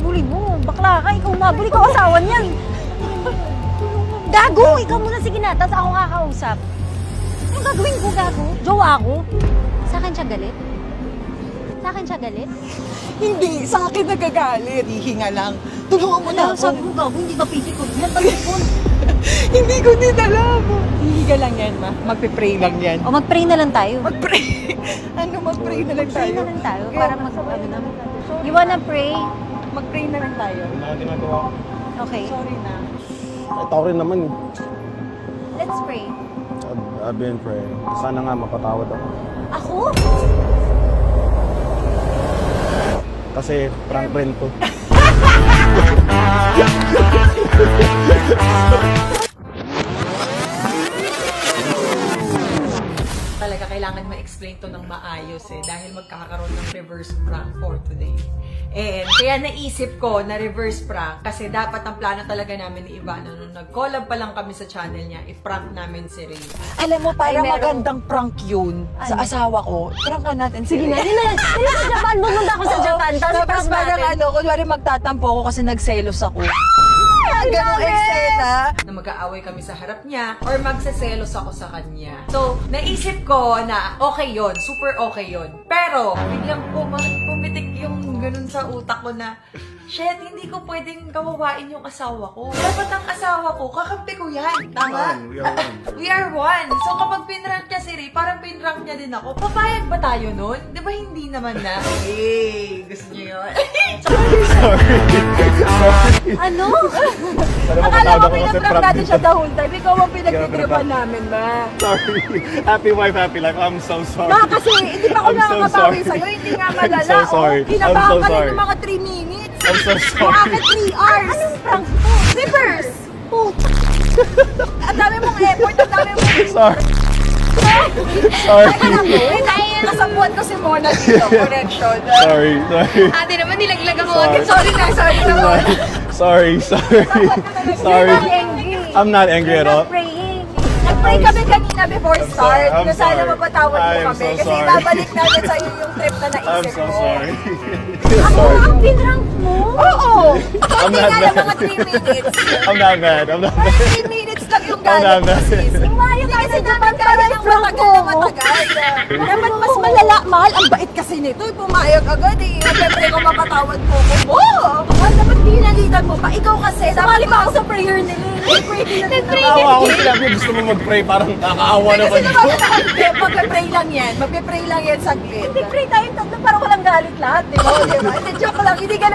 habulin mo. Bakla ka, ikaw mabuli, ikaw asawa niyan. Gago! Ikaw muna, sige na, tapos ako kakausap. Anong gagawin ko, gago? Jowa ako? Sa akin siya galit? Sa akin siya galit? Hindi, sa akin nagagalit. Hihinga lang. Tulungan mo na Ano, ako. sabi mo, gago, hindi ka pili ko. Yan, pag-ipon. Hindi ko din alam. Hihiga lang yan, ma. Magpe-pray lang yan. O, mag-pray na lang tayo. Mag-pray. Ano, mag-pray na lang Pray tayo. na lang tayo, para ano na. You wanna pray? Mag-pray na lang tayo. Wala na ginagawa ko. Okay. Sorry na. Ito rin naman. Let's pray. I've been praying. Sana nga mapatawad ako. Ako? Kasi prank rin to. Talaga kailangan ma-explain to ng maayos dahil magkakaroon ng reverse prank for today. And kaya naisip ko na reverse prank kasi dapat ang plano talaga namin ni Ivana nung nag-collab pa lang kami sa channel niya, i-prank namin si Ray. Alam mo, parang Ay, meron- magandang prank yun sa Ano? asawa ko. Prankan natin Sige na, hindi na. Hindi sa Japan. Pumunta ako sa Japan. Tapos Tapos prank parang natin. ano, kunwari magtatampo ako kasi nagselos ako. Ganong eksena. Na mag-aaway kami sa harap niya or magseselos ako sa kanya. So, naisip ko na okay yon, super okay yon. Pero, biglang pumitik yung ganun sa utak ko na, shit, hindi ko pwedeng kawawain yung asawa ko. Dapat ang asawa ko, kakampi ko yan. Tama? We are one. We are one. So, kapag pinrank niya si Ray, parang pinrank niya din ako. Papayag ba tayo nun? Di ba hindi naman na? Hey, gusto niyo yun? Ano? Sana Akala mapatawad mo ako kasi pinaprank prank natin din siya siya. the whole time. Ikaw ang pinagtitripan namin, ma. Sorry. Happy wife, happy life. I'm so sorry. Ma, kasi hindi pa ako I'm so nakakabawi sorry. sa'yo. Hindi nga malala. I'm so sorry. Oh, kinabahan I'm so ka rin sorry. ng mga 3 minutes. I'm so Yung sorry. akin 3 hours. Anong prank to? Zippers! Ang dami mong effort, ang dami mong... Sorry. Sorry. Wait, kasabuan ko si Mona dito. Correction. Sorry. Sorry. Ate naman, nilaglag ako Sorry. agad. Sorry na, sorry na, Mona. Sorry. Sorry. Sorry. Angry. I'm not angry at all. Praying. Nag-pray kami kanina before I'm start. sorry. I'm Na sana sorry. mapatawad mo I am kami. so Kasi sorry. babalik namin sa'yo yung trip na I'm naisip so mo. sorry. Ako Sorry. ang pinrank mo? Oo! I'm Hindi not nga lang mad. mga 3 minutes. I'm not mad. I'm not mad. 3 minutes lang yung I'm not galit mo, mad. sis. Umayos Hindi ka kasi sa dapat Japan kaya para ng prank matagal mo. na matagal. Dapat mas malala, mahal. Ang bait kasi nito. Pumayag agad eh. Siyempre kung mapatawad mo ko. Oo! Dapat pinalitan mo pa. Ikaw kasi. Sumali pa ako sa prayer nila. Nag-pray Naawa ako sinabi gusto mo mag-pray parang nakakaawa Kasi naman. naman magpe-pray lang yan. Magpe-pray lang yan saglit. Pray tayong tatlo para walang galit lahat, di ba? Oo, di ba? Hindi, joke lang. Hindi ka